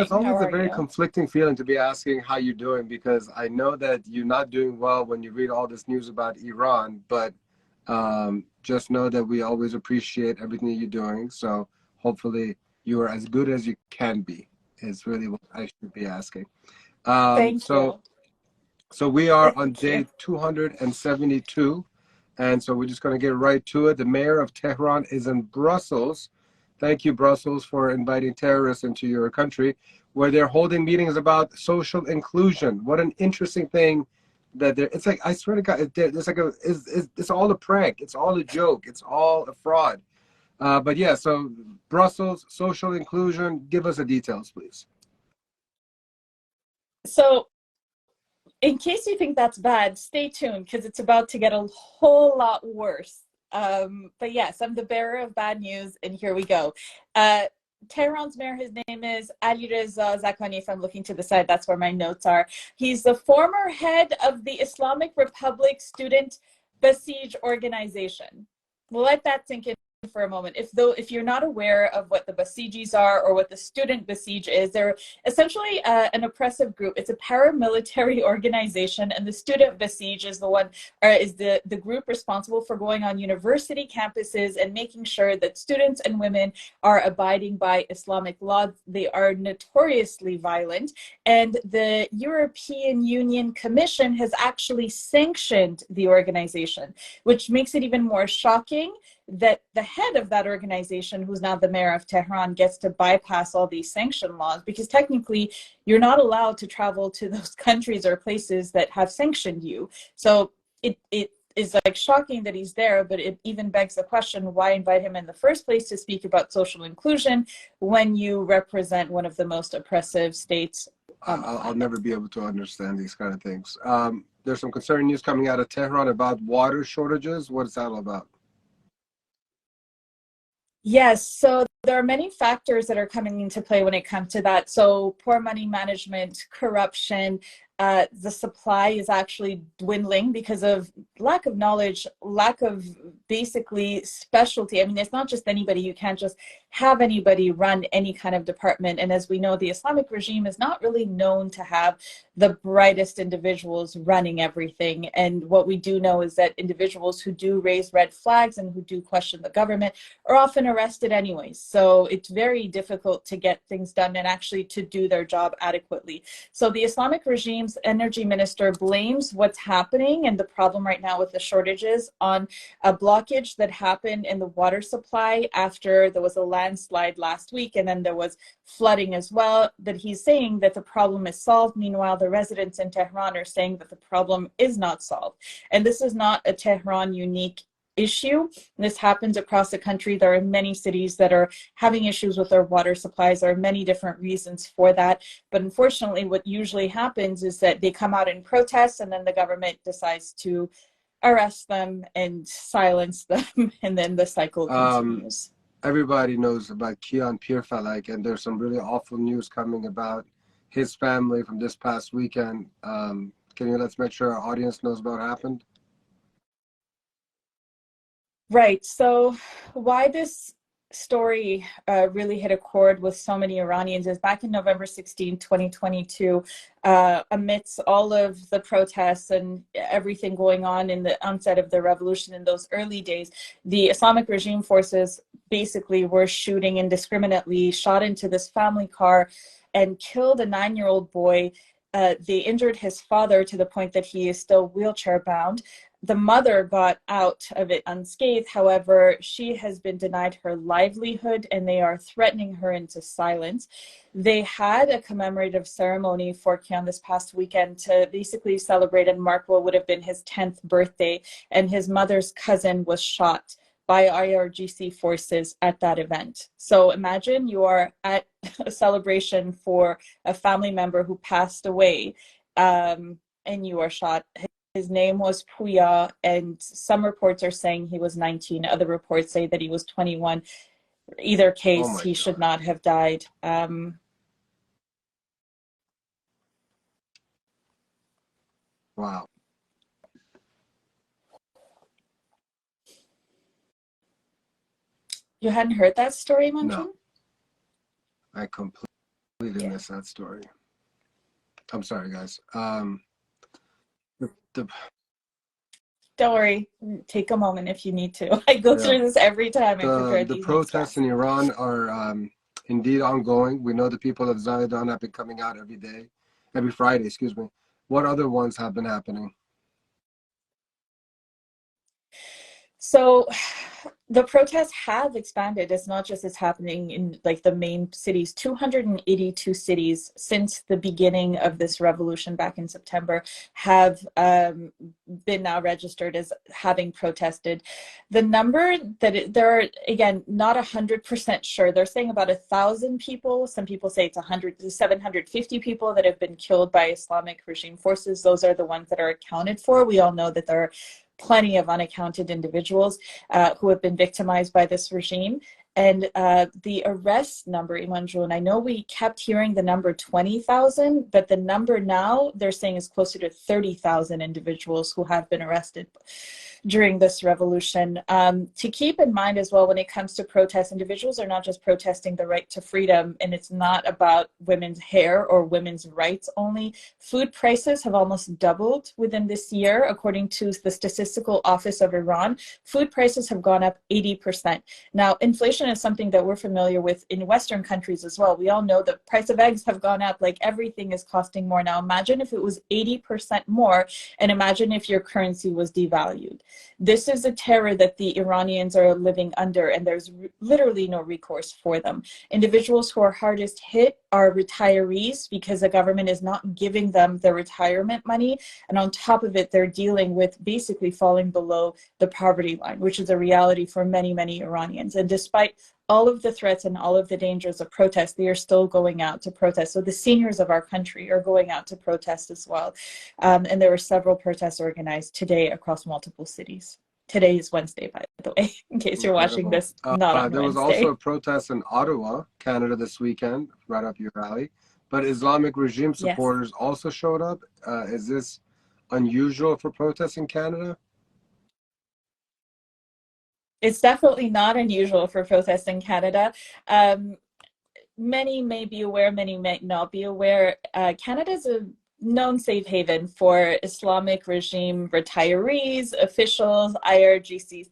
it's morning. How always a are very you? conflicting feeling to be asking how you're doing because I know that you're not doing well when you read all this news about Iran, but just know that we always appreciate everything that you're doing. So hopefully you are as good as you can be, is really what I should be asking. Um, Thank so you. so we are on Thank you. day 272, and so we're just going to get right to it. The mayor of Tehran is in Brussels. Thank you, Brussels, for inviting terrorists into your country, where they're holding meetings about social inclusion. What an interesting thing that there. It's like I swear to God, it's like it's all a prank. It's all a joke. It's all a fraud. But yeah, so Brussels social inclusion. Give us the details, please. So, in case you think that's bad, stay tuned because it's about to get a whole lot worse. But yes, I'm the bearer of bad news, and here we go. Uh, Tehran's mayor, his name is Alireza Zakani. If I'm looking to the side, that's where my notes are. He's the former head of the Islamic Republic Student Basij organization. We'll let that sink in for a moment. If you're not aware of what the Basijis are or what the student Basij is, they're essentially an oppressive group. It's a paramilitary organization, and the student Basij is the one, or is the group responsible for going on university campuses and making sure that students and women are abiding by Islamic law. They are notoriously violent, and the European Union Commission has actually sanctioned the organization, which makes it even more shocking that the head of that organization, who's now the mayor of Tehran, gets to bypass all these sanction laws, because technically you're not allowed to travel to those countries or places that have sanctioned you. So it is like shocking that he's there, but it even begs the question, why invite him in the first place to speak about social inclusion when you represent one of the most oppressive states on the I'll planet? never be able to understand these kind of things. There's some concerning news coming out of Tehran about water shortages. What is that all about? Yes, so there are many factors that are coming into play when it comes to that. So poor money management, corruption, the supply is actually dwindling because of lack of knowledge, lack of basically specialty. I mean, it's not just anybody. You can't just have anybody run any kind of department. And as we know, the Islamic regime is not really known to have the brightest individuals running everything. And what we do know is that individuals who do raise red flags and who do question the government are often arrested anyways. So it's very difficult to get things done and actually to do their job adequately. So the Islamic regime's energy minister blames what's happening and the problem right now with the shortages on a blockage that happened in the water supply after there was a landslide last week, and then there was flooding as well. That he's saying that the problem is solved. Meanwhile, the residents in Tehran are saying that the problem is not solved. And this is not a Tehran unique issue. This happens across the country. There are many cities that are having issues with their water supplies. There are many different reasons for that. But unfortunately, what usually happens is that they come out in protest, and then the government decides to arrest them and silence them, and then the cycle Um, continues. Everybody knows about Kian Pirfalak, and there's some really awful news coming about his family from this past weekend. Can you let's make sure our audience knows about what happened? Right. So, why this story really hit a chord with so many Iranians is back in November 16, 2022, amidst all of the protests and everything going on in the onset of the revolution in those early days, the Islamic regime forces basically were shooting indiscriminately, shot into this family car, and killed a 9-year-old boy. They injured his father to the point that he is still wheelchair bound. The mother got out of it unscathed. However, she has been denied her livelihood, and they are threatening her into silence. They had a commemorative ceremony for Kian this past weekend to basically celebrate and mark what would have been his 10th birthday, and his mother's cousin was shot by IRGC forces at that event. So imagine you are at a celebration for a family member who passed away, and you are shot. His name was Puya, and some reports are saying he was 19. Other reports say that he was 21. Either Oh case, my he should God. not have died. Wow. You hadn't heard that story, No, Munjin? I completely completely missed that story. I'm sorry, guys. The Don't worry. Take a moment if you need to. I go yeah, through this every time I prepare the these protests newscasts. in Iran are indeed ongoing. We know the people of Zaydan have been coming out every Friday, excuse me. What other ones have been happening? So the protests have expanded. It's not just it's happening in like the main cities. 282 cities since the beginning of this revolution back in September have been now registered as having protested. The number there are, again, not 100% sure. They're saying about 1,000 people. Some people say it's 100 to 750 people that have been killed by Islamic regime forces. Those are the ones that are accounted for. We all know that there are plenty of unaccounted individuals who have been victimized by this regime. And the arrest number, Imanju, and I know we kept hearing the number 20,000, but the number now they're saying is closer to 30,000 individuals who have been arrested during this revolution. To keep in mind as well, when it comes to protests, individuals are not just protesting the right to freedom, and it's not about women's hair or women's rights only. Food prices have almost doubled within this year. According to the Statistical Office of Iran, food prices have gone up 80%. Now, inflation is something that we're familiar with in Western countries as well. We all know the price of eggs have gone up, like everything is costing more now. Imagine if it was 80% more, and imagine if your currency was devalued. This is a terror that the Iranians are living under, and there's literally no recourse for them. Individuals who are hardest hit are retirees because the government is not giving them the retirement money. And on top of it, they're dealing with basically falling below the poverty line, which is a reality for many, many Iranians. And despite all of the threats and all of the dangers of protest, they are still going out to protest. So the seniors of our country are going out to protest as well. And there were several protests organized today across multiple cities. Today is Wednesday, by the way, in case you're watching Incredible. this not on There was also a Wednesday. protest in Ottawa, Canada this weekend, right up your alley. But Islamic regime Yes. supporters also showed up. Is this unusual for protests in Canada? It's definitely not unusual for protests in Canada. Many may be aware, many may not be aware. Canada is a known safe haven for Islamic regime retirees, officials, IRGC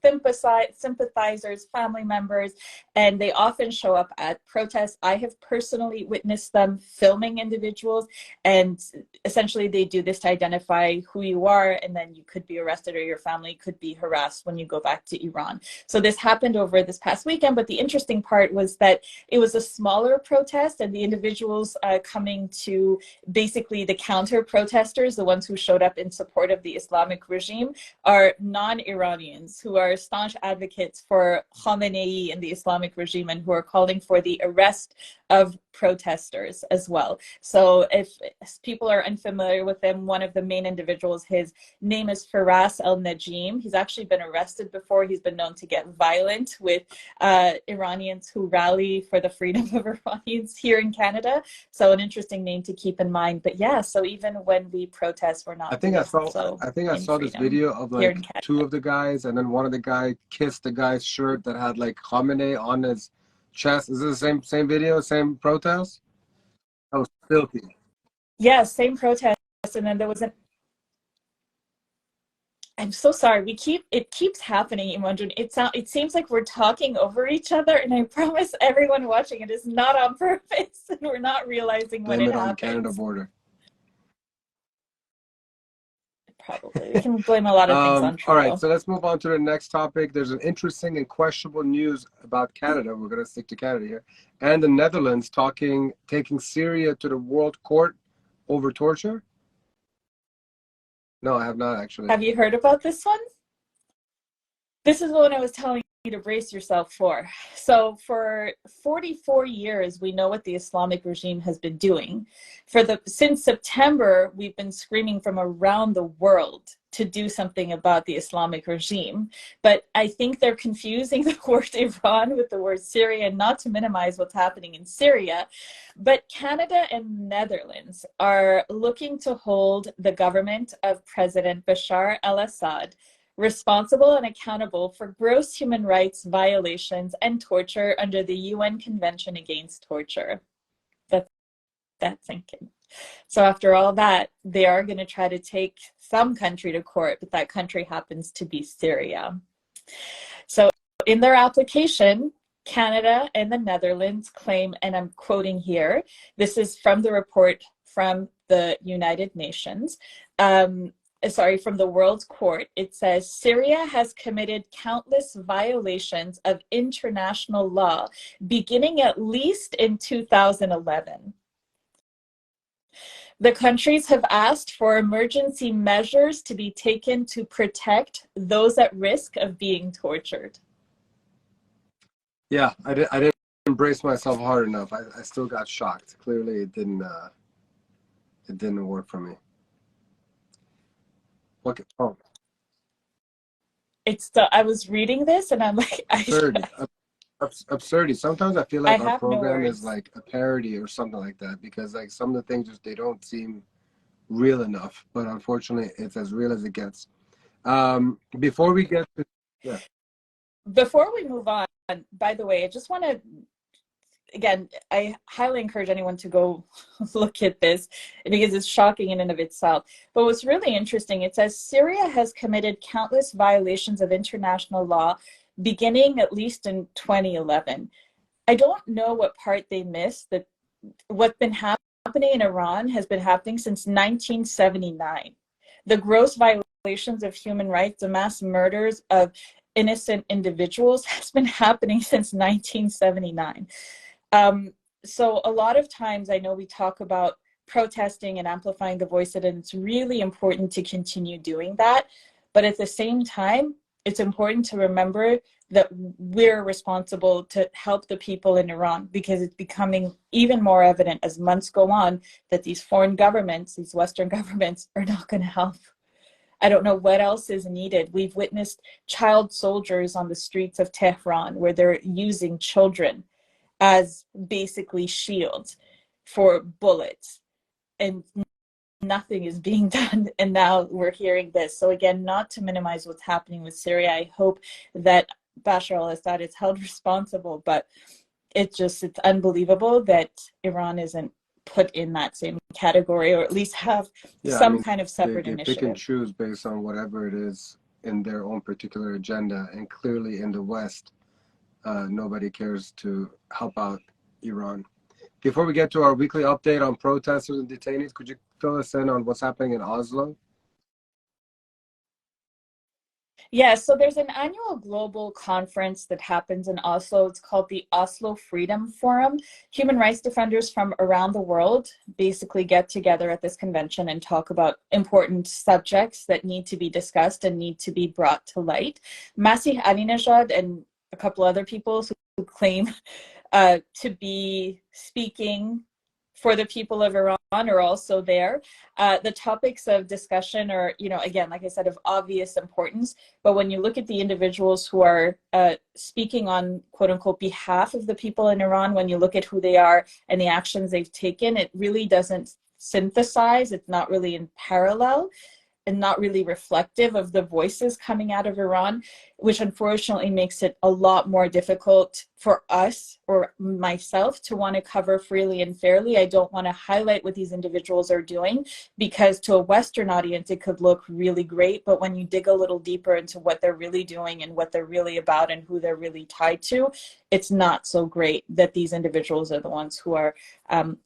sympathizers, family members, and they often show up at protests. I have personally witnessed them filming individuals, and essentially they do this to identify who you are, and then you could be arrested or your family could be harassed when you go back to Iran. So this happened over this past weekend, but the interesting part was that it was a smaller protest, and the individuals coming to basically the counter protesters, the ones who showed up in support of the Islamic regime, are non-Iranians who are staunch advocates for Khamenei and the Islamic regime, and who are calling for the arrest of protesters as well. So if people are unfamiliar with him, one of the main individuals, his name is Faras al-Najim. He's actually been arrested before. He's been known to get violent with Iranians who rally for the freedom of Iranians here in Canada. So an interesting name to keep in mind. But yeah, so even when we protest, we're I not think I doing saw so I think I in saw this freedom video of here in like two Canada. of the guys, and then one of the guy kissed the guy's shirt that had like Khamenei on his chest. Is this the same video, same protest? That was filthy. Yeah, same protest. And then there was an I'm so sorry. It keeps happening, Imogen. It seems like we're talking over each other, and I promise everyone watching it is not on purpose, and we're not realizing when Blame it it on the Canada happens. border. Probably. We can blame a lot of things on All right, Trudeau. so let's move on to the next topic. There's an interesting and questionable news about Canada. We're going to stick to Canada here. And the Netherlands taking Syria to the World Court over torture. No, I have not actually. Have you heard about this one? This is the one I was telling you to brace yourself for. So for 44 years, we know what the Islamic regime has been doing. Since September, we've been screaming from around the world to do something about the Islamic regime. But I think they're confusing the word Iran with the word Syria, not to minimize what's happening in Syria. But Canada and Netherlands are looking to hold the government of President Bashar al-Assad responsible and accountable for gross human rights violations and torture under the UN Convention Against Torture. That's that sink in. So after all that, they are going to try to take some country to court, but that country happens to be Syria. So in their application, Canada and the Netherlands claim, and I'm quoting here, this is from the report from the United Nations, from the World Court. It says Syria has committed countless violations of international law, beginning at least in 2011. The countries have asked for emergency measures to be taken to protect those at risk of being tortured. Yeah, I didn't embrace myself hard enough. I still got shocked. Clearly, it didn't work for me. Look, oh, I was reading this and I'm like, absurdity. Sometimes I feel I like our have no program is words. like a parody or something like that, because like some of the things just they don't seem real enough. But unfortunately, it's as real as it gets. Before we get to, yeah, Before we move on, by the way, I just want to, again, I highly encourage anyone to go look at this because it's shocking in and of itself. But what's really interesting, it says Syria has committed countless violations of international law, beginning at least in 2011. I don't know what part they missed, that what's been happening in Iran has been happening since 1979. The gross violations of human rights, the mass murders of innocent individuals has been happening since 1979. So a lot of times I know we talk about protesting and amplifying the voice, and it's really important to continue doing that. But at the same time, it's important to remember that we're responsible to help the people in Iran, because it's becoming even more evident as months go on that these foreign governments, these Western governments, are not going to help. I don't know what else is needed. We've witnessed child soldiers on the streets of Tehran where they're using children as basically shields for bullets, and nothing is being done. And now we're hearing this. So again, not to minimize what's happening with Syria, I hope that Bashar al-Assad is held responsible, but it's unbelievable that Iran isn't put in that same category, or at least have some kind of separate they initiative. pick and choose based on whatever it is in their own particular agenda, and clearly in the West, nobody cares to help out Iran. Before we get to our weekly update on protesters and detainees, could you fill us in on what's happening in Oslo? Yeah, so there's an annual global conference that happens in Oslo. It's called the Oslo Freedom Forum. Human rights defenders from around the world basically get together at this convention and talk about important subjects that need to be discussed and need to be brought to light. Masih Alinejad and a couple other people who claim to be speaking for the people of Iran are also there. The topics of discussion are, again, like I said, of obvious importance. But when you look at the individuals who are speaking on quote unquote behalf of the people in Iran, when you look at who they are and the actions they've taken, it really doesn't synthesize. It's not really in parallel and not really reflective of the voices coming out of Iran, which unfortunately makes it a lot more difficult for us or myself to want to cover freely and fairly. I don't want to highlight what these individuals are doing, because to a Western audience, it could look really great. But when you dig a little deeper into what they're really doing and what they're really about and who they're really tied to, it's not so great that these individuals are the ones who are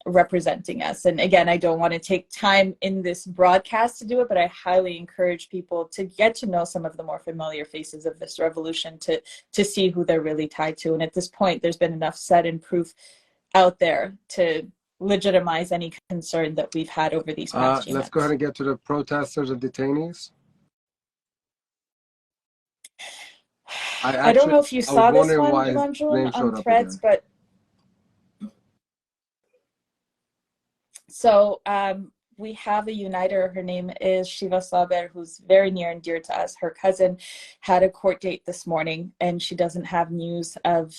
representing us. And again, I don't want to take time in this broadcast to do it, but I highly encourage people to get to know some of the more familiar faces of this revolution, to see who they're really tied to. And at this point, there's been enough said and proof out there to legitimize any concern that we've had over these past few months. Let's go ahead and get to the protesters and detainees. I don't know if you saw this one, Ivanjun, on Threads, but so we have a uniter. Her name is Shiva Saber, who's very near and dear to us. Her cousin had a court date this morning, and she doesn't have news of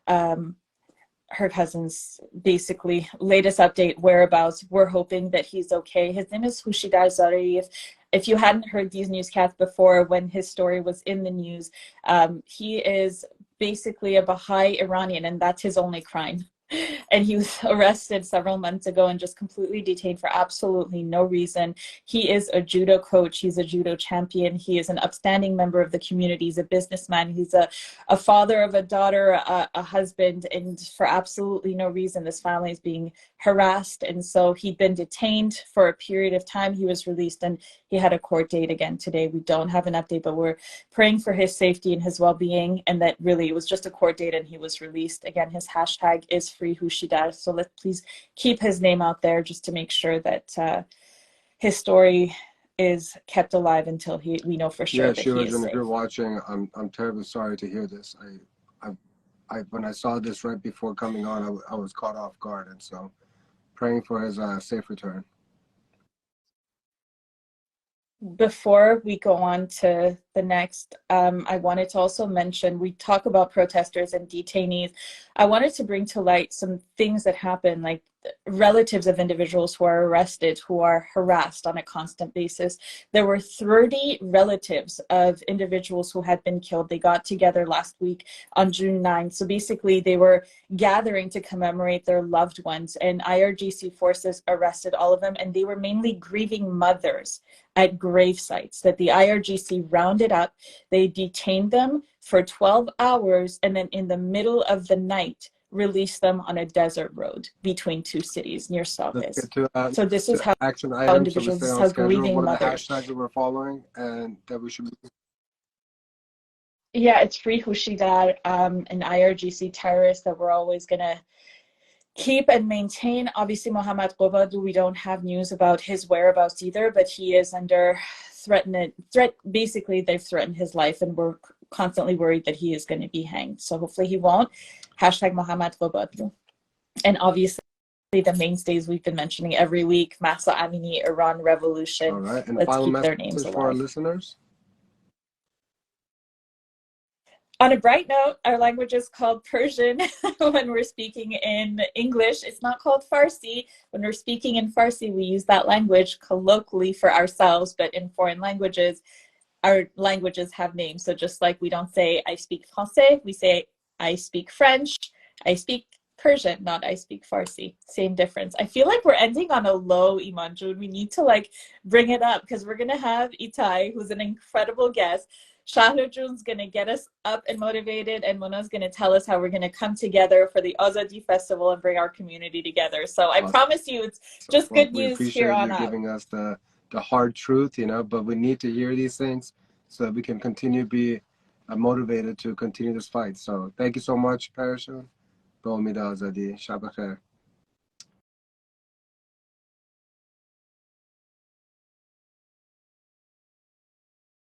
her cousin's basically latest update, whereabouts. We're hoping that he's okay. His name is Hushidar Zarif. If you hadn't heard these newscasts before, when his story was in the news, he is basically a Baha'i Iranian, and that's his only crime. And he was arrested several months ago and just completely detained for absolutely no reason. He is a judo coach. He's a judo champion. He is an upstanding member of the community. He's a businessman. He's a father of a daughter, a husband, and for absolutely no reason, this family is being harassed. And so he'd been detained for a period of time. He was released and he had a court date again today. We don't have an update, but we're praying for his safety and his well-being, and that really it was just a court date and he was released. Again, his hashtag is Free Hushida, so let's please keep his name out there just to make sure that his story is kept alive until we know for sure Yeah, that he is Shirajun, if safe. you're watching, I'm terribly sorry to hear this. When I saw this right before coming on, I was caught off guard, and so praying for his safe return. Before we go on to the next, I wanted to also mention, we talk about protesters and detainees. I wanted to bring to light some things that happen, like relatives of individuals who are arrested, who are harassed on a constant basis. There were 30 relatives of individuals who had been killed. They got together last week on June 9th. So basically they were gathering to commemorate their loved ones, and IRGC forces arrested all of them, and they were mainly grieving mothers at grave sites that the IRGC rounded up. They detained them for 12 hours, and then in the middle of the night released them on a desert road between two cities near Let's Salpes. get to So this is how action items so we individuals, stay this is on how schedule. grieving What are the mothers. hashtags that we're following and that we should be? Yeah, it's Free Hushida, an IRGC terrorist that we're always going to keep and maintain. Obviously, Mohamed Qobadu, we don't have news about his whereabouts either, but he is under threat. Basically, they've threatened his life, and we're constantly worried that he is going to be hanged. So hopefully he won't. Hashtag Mohamed Qobadu. And obviously, the mainstays we've been mentioning every week, Mahsa Amini, Iran Revolution. All right. And Let's final keep their names message for our alive. listeners? On a bright note, our language is called Persian when we're speaking in English. It's not called Farsi. When we're speaking in Farsi, we use that language colloquially for ourselves, but in foreign languages, our languages have names. So just like we don't say, I speak Francais, we say, I speak French, I speak Persian, not I speak Farsi. Same difference. I feel like we're ending on a low, Imanjun. We need to bring it up because we're going to have Itai, who's an incredible guest. Shahrujun's going to get us up and motivated, and Mona's going to tell us how we're going to come together for the Azadi Festival and bring our community together. So I promise you, it's just good news here on out. We appreciate you giving us the hard truth, but we need to hear these things so that we can continue to be motivated to continue this fight. So thank you so much, Paris. Azadi. Shab Khair.